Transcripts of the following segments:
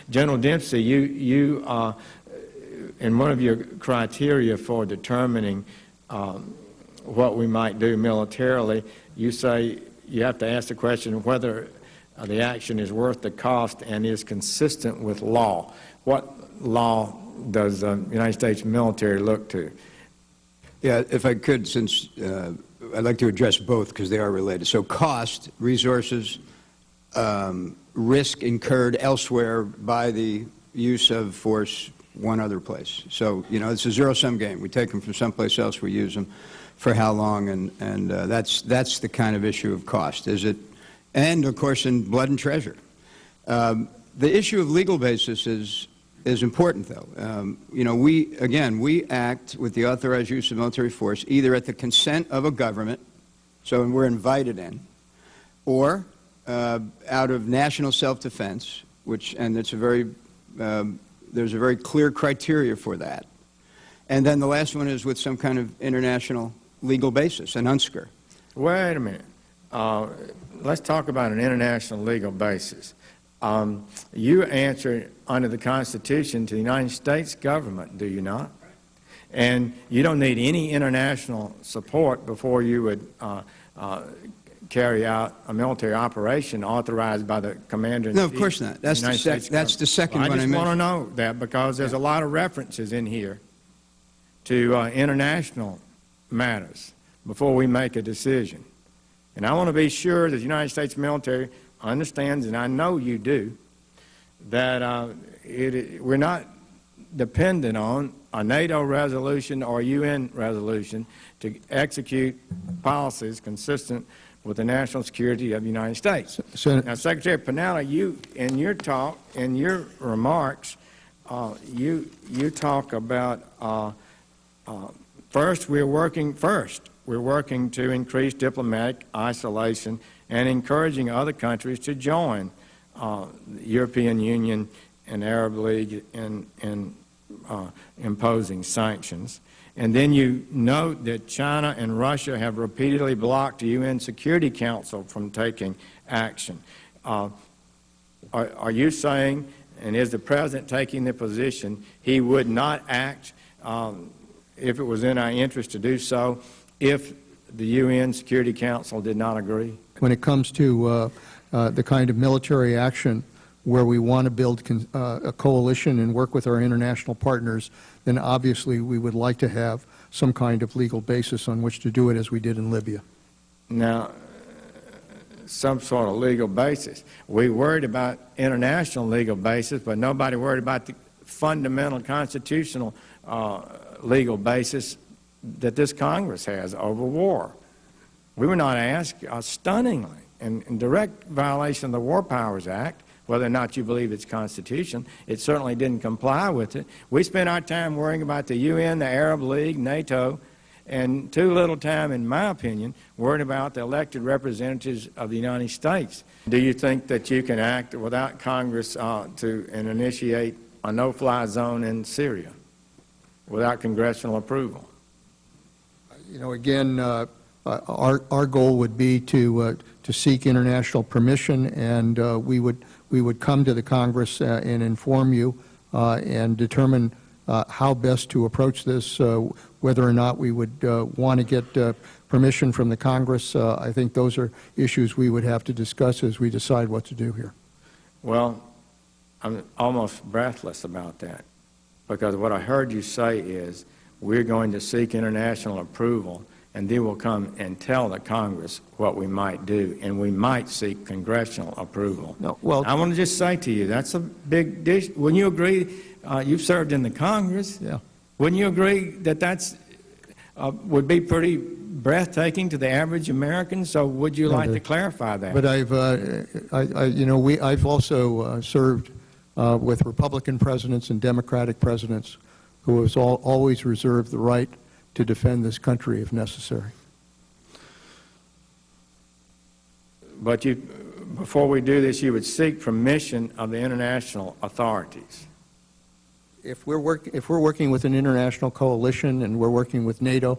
General Dempsey, in one of your criteria for determining what we might do militarily, you say you have to ask the question whether the action is worth the cost and is consistent with law. What law does the United States military look to? Yeah, if I could, since I'd like to address both because they are related. So cost, resources, risk incurred elsewhere by the use of force one other place. So, you know, it's a zero-sum game. We take them from someplace else, we use them for how long, and that's the kind of issue of cost. Is it, and of course in blood and treasure. The issue of legal basis is important, though. You know, we act with the authorized use of military force either at the consent of a government, so we're invited in, or out of national self-defense, and it's a very there's a very clear criteria for that. And then the last one is with some kind of international legal basis, an UNSCR. Wait a minute. Let's talk about an international legal basis. You answer under the Constitution to the United States government, do you not? And you don't need any international support before you would carry out a military operation authorized by the commander-in-chief. No, of course not. That's the second one I mentioned. I just want to know that because there's a lot of references in here to international matters before we make a decision. And I want to be sure that the United States military understands, and I know you do, that we're not dependent on a NATO resolution or a UN resolution to execute policies consistent with the national security of the United States. Now, Secretary Pinella, you, in your talk, in your remarks, you talk about first, we're working to increase diplomatic isolation and encouraging other countries to join the European Union and Arab League in imposing sanctions. And then you note that China and Russia have repeatedly blocked the UN Security Council from taking action. Are you saying, and is the President taking the position, he would not act if it was in our interest to do so if the UN Security Council did not agree? When it comes to the kind of military action where we want to build a coalition and work with our international partners, then obviously we would like to have some kind of legal basis on which to do it, as we did in Libya. Now, some sort of legal basis. We worried about international legal basis, but nobody worried about the fundamental constitutional legal basis that this Congress has over war. We were not asked, stunningly, in direct violation of the War Powers Act, whether or not you believe it's constitutional. It certainly didn't comply with it. We spent our time worrying about the UN, the Arab League, NATO, and too little time, in my opinion, worrying about the elected representatives of the United States. Do you think that you can act without Congress and initiate a no-fly zone in Syria without congressional approval? You know, again, our goal would be to seek international permission, and we would come to the Congress and inform you and determine how best to approach this, whether or not we would want to get permission from the Congress. I think those are issues we would have to discuss as we decide what to do here. Well, I'm almost breathless about that, because what I heard you say is we're going to seek international approval, and then we'll come and tell the Congress what we might do, and we might seek congressional approval. No, well, I want to just say to you, that's a big dish. Wouldn't you agree? You've served in the Congress. Yeah. Wouldn't you agree that that's would be pretty breathtaking to the average American? So would you like to clarify that? But I've also served with Republican presidents and Democratic presidents who has always reserved the right to defend this country if necessary. But before we do this, you would seek permission of the international authorities. If we're working with an international coalition and we're working with NATO,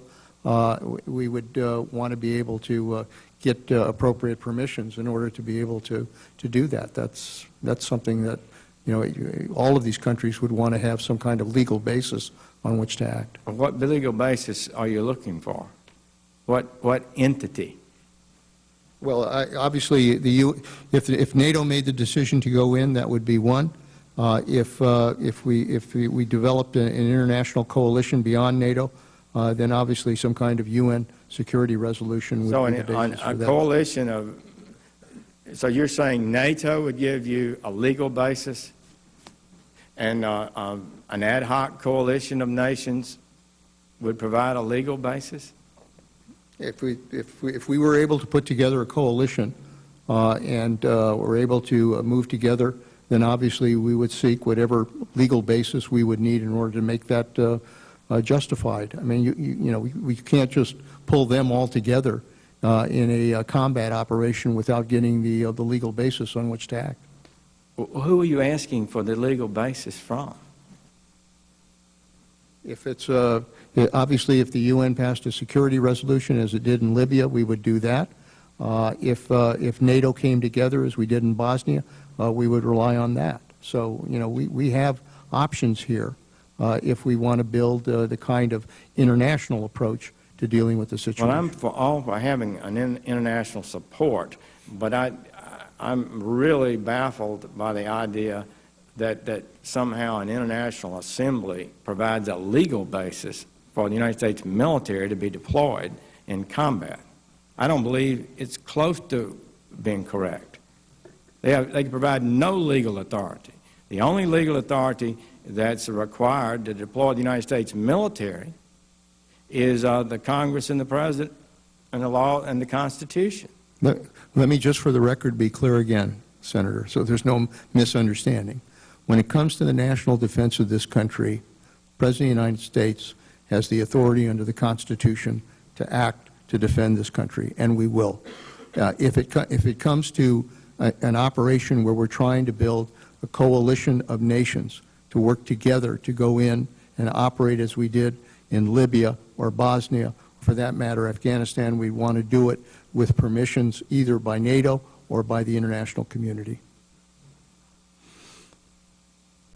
we would want to be able to get appropriate permissions in order to be able to do that. That's something that all of these countries would want to have some kind of legal basis on which to act. What legal basis are you looking for? What entity? Well, obviously, if NATO made the decision to go in, that would be one. If we developed an international coalition beyond NATO, then obviously some kind of UN security resolution would be the basis for that. Coalition of, so you're saying NATO would give you a legal basis, and an ad hoc coalition of nations would provide a legal basis? If we were able to put together a coalition and were able to move together, then obviously we would seek whatever legal basis we would need in order to make that justified. I mean, we can't just pull them all together in a combat operation without getting the legal basis on which to act. Who are you asking for the legal basis from? If it's obviously, if the UN passed a security resolution as it did in Libya, we would do that. If NATO came together as we did in Bosnia, we would rely on that. So, we have options here if we want to build the kind of international approach to dealing with the situation. Well, I'm for all for having an international support, but I'm really baffled by the idea that somehow an international assembly provides a legal basis for the United States military to be deployed in combat. I don't believe it's close to being correct. They can provide no legal authority. The only legal authority that's required to deploy the United States military is the Congress and the President and the law and the Constitution. Let me just for the record be clear again, Senator, so there's no misunderstanding. When it comes to the national defense of this country, the President of the United States has the authority under the Constitution to act to defend this country, and we will. If it comes to an operation where we're trying to build a coalition of nations to work together to go in and operate as we did in Libya or Bosnia, for that matter, Afghanistan, we want to do it with permissions either by NATO or by the international community.